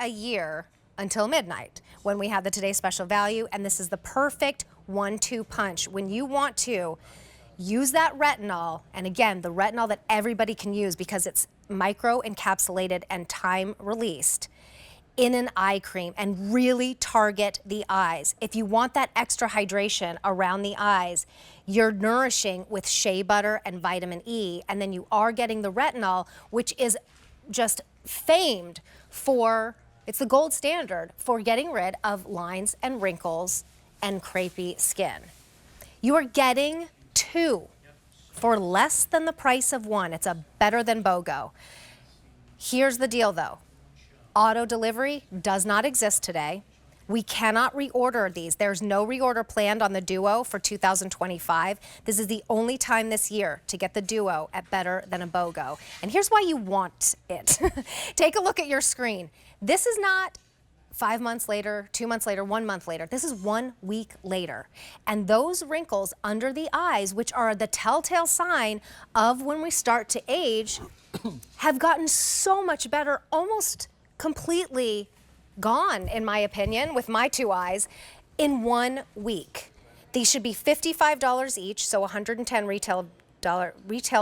a year until midnight when we have the Today Special Value, and this is the perfect 1-2 punch. When you want to use that retinol, and again, the retinol that everybody can use because it's microencapsulated and time released, in an eye cream and really target the eyes. If you want that extra hydration around the eyes, you're nourishing with shea butter and vitamin E, and then you are getting the retinol, which is just famed for, it's the gold standard for getting rid of lines and wrinkles and crepey skin. You are getting two for less than the price of one. It's a better than BOGO. Here's the deal though. Auto delivery does not exist today. We cannot reorder these. There's no reorder planned on the Duo for 2025. This is the only time this year to get the Duo at better than a BOGO. And here's why you want it. Take a look at your screen. This is not 5 months later, 2 months later, 1 month later. This is 1 week later. And those wrinkles under the eyes, which are the telltale sign of when we start to age, have gotten so much better, almost completely gone, in my opinion, with my two eyes, in 1 week. These should be $55 each, so $110 retail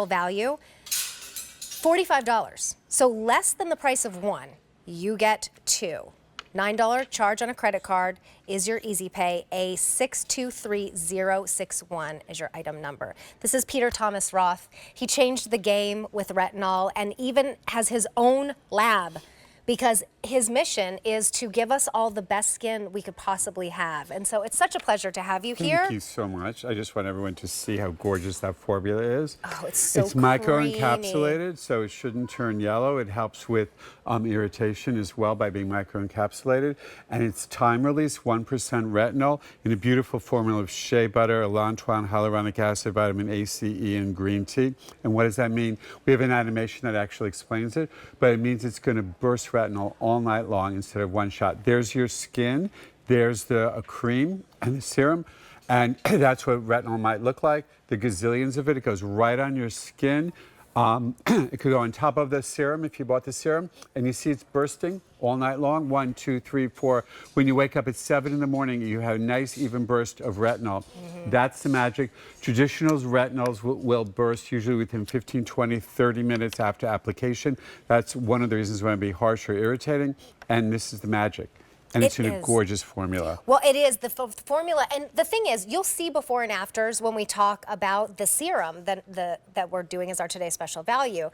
value, $45. So less than the price of one, you get two. $9 charge on a credit card is your easy pay. A 623061 is your item number. This is Peter Thomas Roth. He changed the game with retinol and even has his own lab, because his mission is to give us all the best skin we could possibly have. And so it's such a pleasure to have you here. Thank you so much. I just want everyone to see how gorgeous that formula is. Oh, it's so It's microencapsulated, so it shouldn't turn yellow. It helps with irritation as well by being microencapsulated. And it's time release, 1% retinol in a beautiful formula of shea butter, allantoin, hyaluronic acid, vitamin A, C, E, and green tea. And what does that mean? We have an animation that actually explains it, but it means it's going to burst retinol all night long instead of one shot. There's your skin, there's the cream and the serum, and that's what retinol might look like. The gazillions of it, it goes right on your skin. It could go on top of the serum if you bought the serum, and you see it's bursting all night long. 1, 2, 3, 4. When you wake up at 7 in the morning, you have a nice even burst of retinol. That's the magic. Traditional retinols will burst usually within 15, 20, 30 minutes after application. That's one of the reasons why it'd be harsh or irritating, and this is the magic. And it's in a gorgeous formula. Well, it is the formula, and the thing is, you'll see before and afters when we talk about the serum that we're doing as our Today Special Value,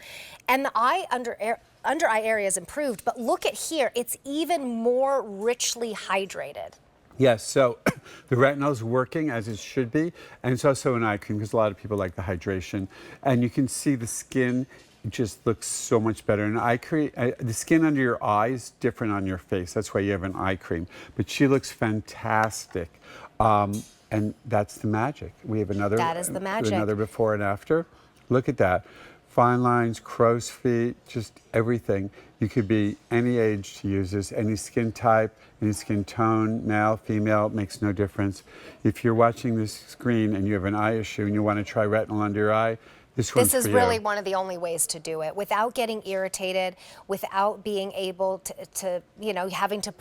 and the under eye area is improved. But look at here; it's even more richly hydrated. Yes, so the retinol is working as it should be, and it's also an eye cream because a lot of people like the hydration, and you can see the skin. It just looks so much better. And eye cream, the skin under your eye is different on your face. That's why you have an eye cream. But she looks fantastic. And that's the magic. We have another. That is the magic. Another before and after. Look at that. Fine lines, crow's feet, just everything. You could be any age to use this, any skin type, any skin tone, male, female, makes no difference. If you're watching this screen and you have an eye issue and you want to try retinol under your eye, this is really one of the only ways to do it without getting irritated, without being able to having to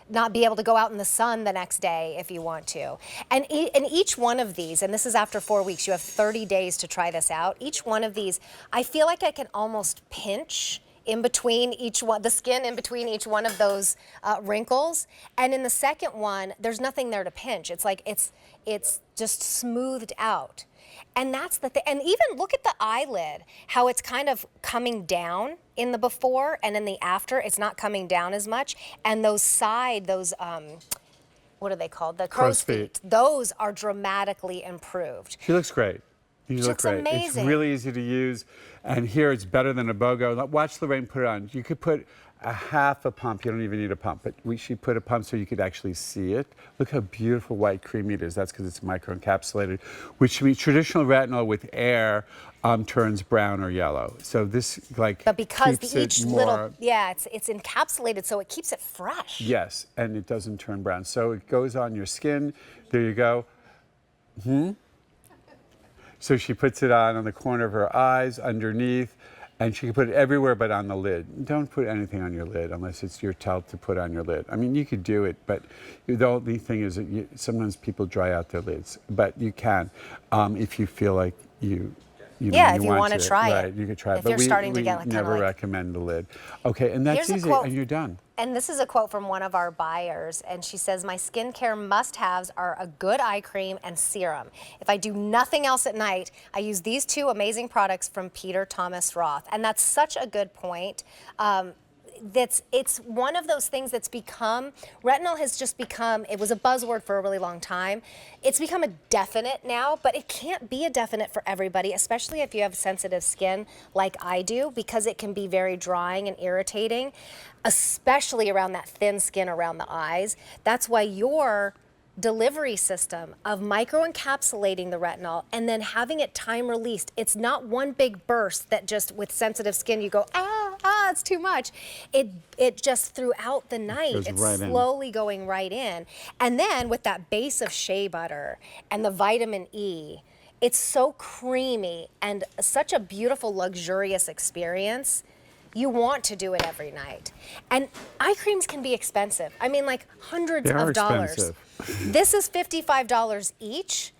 not be able to go out in the sun the next day if you want to. And each one of these, and this is after 4 weeks, you have 30 days to try this out. Each one of these, I feel like I can almost pinch in between each one, the skin in between each one of those wrinkles. And in the second one, there's nothing there to pinch. It's like it's just smoothed out. And that's the thing. And even look at the eyelid, how it's kind of coming down in the before, and in the after, it's not coming down as much. And those what are they called? The crow's feet. Those are dramatically improved. She looks great. You look great. Amazing. It's really easy to use. And here it's better than a BOGO. Watch Lorraine put it on. You could put a half a pump. You don't even need a pump, but she put a pump so you could actually see it. Look how beautiful white creamy it is. That's because it's microencapsulated, which means traditional retinol with air turns brown or yellow. So this but because it's encapsulated, so it keeps it fresh. Yes, and it doesn't turn brown. So it goes on your skin. There you go. So she puts it on the corner of her eyes, underneath, And she can put it everywhere but on the lid. Don't put anything on your lid unless it's your towel to put on your lid. I mean, you could do it, but the only thing is that sometimes people dry out their lids. But you can if you feel like you if you want to try it. Right, you could try it. If you're starting to get like, never recommend the lid. Okay, and that's Here's easy, and you're done. And this is a quote from one of our buyers, and she says, my skincare must-haves are a good eye cream and serum. If I do nothing else at night, I use these two amazing products from Peter Thomas Roth. And that's such a good point. It's one of those things that's become, retinol has just become, it was a buzzword for a really long time. It's become a definite now, but it can't be a definite for everybody, especially if you have sensitive skin like I do, because it can be very drying and irritating, especially around that thin skin around the eyes. That's why your delivery system of microencapsulating the retinol and then having it time released. It's not one big burst that just with sensitive skin you go, it's too much. It just throughout the night, it's right slowly going right in. And then with that base of shea butter and the vitamin E, it's so creamy and such a beautiful, luxurious experience. You want to do it every night. And eye creams can be expensive. I mean, like hundreds of dollars. Expensive. This is $55 each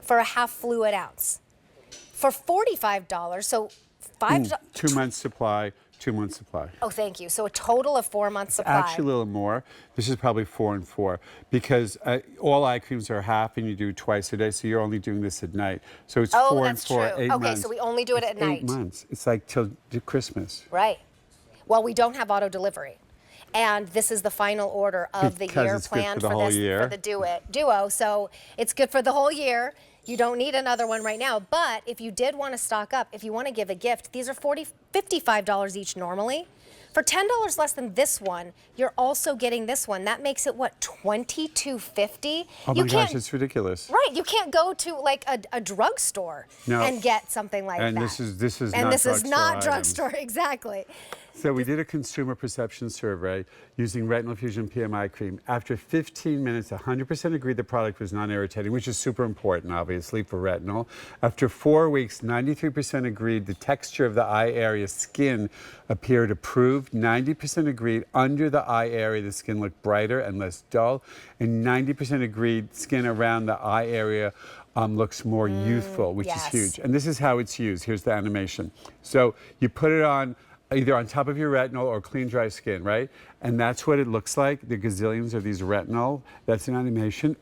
for a half fluid ounce. For $45, so 2 months supply, 2 months supply. Oh, thank you. So a total of 4 months supply. Actually, a little more. This is probably 4 and 4 because all eye creams are half, and you do twice a day. So you're only doing this at night. So it's 4 and 4, 8 months. Okay, so we only do it at night. 8 months. It's like till Christmas. Right. Well, we don't have auto delivery. And this is the final order of the year planned for the duo. So it's good for the whole year. You don't need another one right now. But if you did want to stock up, if you want to give a gift, these are $55 each normally. For $10 less than this one, you're also getting this one. That makes it, what, $22.50? Oh my gosh, it's ridiculous. Right, you can't go to like a drugstore and get something like that. And this is not drugstore, exactly. So we did a consumer perception survey using Retinol Fusion PM eye cream. After 15 minutes, 100% agreed the product was non-irritating, which is super important, obviously, for retinol. After 4 weeks, 93% agreed the texture of the eye area skin appeared improved. 90% agreed under the eye area the skin looked brighter and less dull. And 90% agreed skin around the eye area looks more youthful, which is huge. And this is how it's used. Here's the animation. So you put it on either on top of your retinol or clean, dry skin, right? And that's what it looks like. The gazillions of these retinol. That's an animation.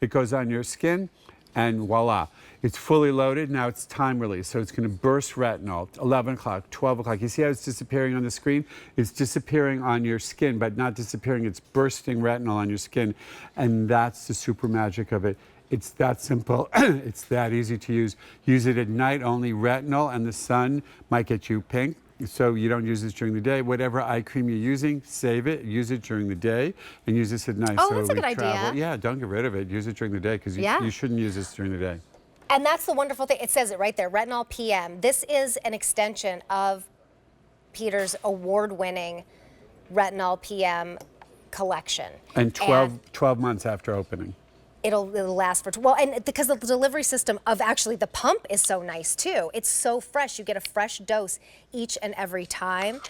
It goes on your skin, and voila. It's fully loaded. Now it's time release. So it's going to burst retinol. 11 o'clock, 12 o'clock. You see how it's disappearing on the screen? It's disappearing on your skin, but not disappearing. It's bursting retinol on your skin. And that's the super magic of it. It's that simple. It's that easy to use. Use it at night only. Retinol and the sun might get you pink. So you don't use this during the day. Whatever eye cream you're using, save it, use it during the day, and use this at night. Oh, that's a good idea. Yeah, don't get rid of it. Use it during the day because you shouldn't use this during the day. And that's the wonderful thing. It says it right there, Retinol PM. This is an extension of Peter's award-winning Retinol PM collection. And 12 months after opening. It'll last for, well, and because the delivery system of actually the pump is so nice too. It's so fresh. You get a fresh dose each and every time.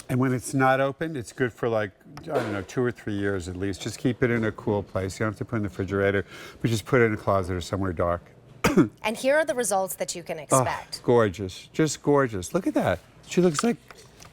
And when it's not opened, it's good for like, I don't know, 2 or 3 years at least. Just keep it in a cool place. You don't have to put it in the refrigerator, but just put it in a closet or somewhere dark. And here are the results that you can expect. Oh, gorgeous. Just gorgeous. Look at that. She looks like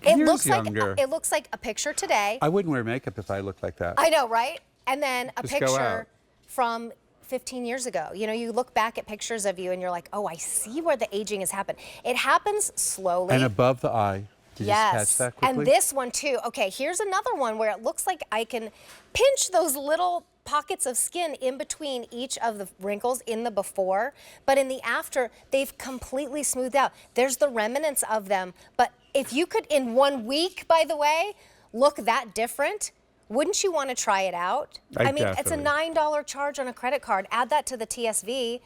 years younger. It looks like a picture today. I wouldn't wear makeup if I looked like that. I know, right? And then a Just picture from 15 years ago. You know, you look back at pictures of you and you're like, oh, I see where the aging has happened. It happens slowly. And above the eye. Did you just catch that quickly? And this one too. Okay, here's another one where it looks like I can pinch those little pockets of skin in between each of the wrinkles in the before, but in the after, they've completely smoothed out. There's the remnants of them, but if you could, in 1 week, by the way, look that different, wouldn't you want to try it out? I mean, it's a $9 charge on a credit card. Add that to the TSV,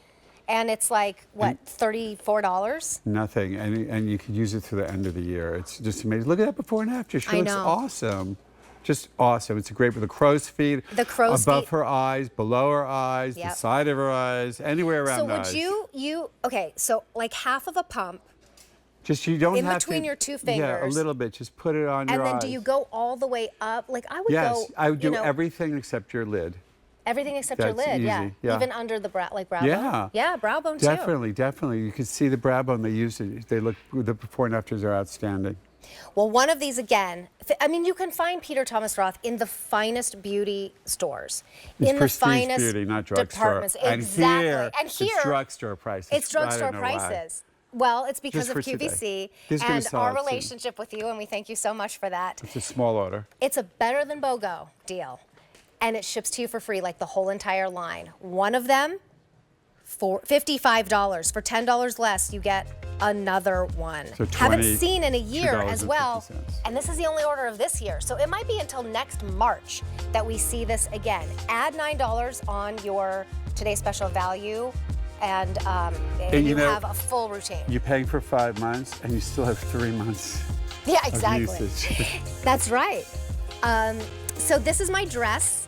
and it's like, what, $34? Nothing, and you could use it through the end of the year. It's just amazing. Look at that before and after. She looks awesome. Just awesome. It's great with the crow's feet. The crow's feet. Above her eyes, below her eyes, the side of her eyes, anywhere around the eyes. So would okay, so like half of a pump, Just you don't in have between to, your two fingers. Yeah, a little bit. Just put it on your eyes. And then do you go all the way up? Like I would go. Yes, I would do you know, everything except your lid. everything except your That's lid, easy, yeah. Even under the brow, like brow Yeah. bone. Yeah, brow bone too. Definitely, definitely. You can see the brow bone. They use it. They look. The before and afters are outstanding. Well, one of these again, I mean, you can find Peter Thomas Roth in the finest beauty stores, It's in the prestige finest beauty, not drugstore. departments. And exactly. here, and here, it's drugstore prices. it's drugstore I don't know why. prices. Well, it's because Just of for QVC today. This is gonna and sell our out soon. relationship with you, and we thank you so much for that. It's a small order. It's a better than BOGO deal, and it ships to you for free, like the whole entire line. One of them for $55. For $10 less, you get another one. So Haven't seen in a year as well. $22.50. And this is the only order of this year. So it might be until next March that we see this again. Add $9 on your today's special value, and you know, have a full routine. You're paying for 5 months, and you still have 3 months Yeah, of exactly. usage. That's right. So this is my dress.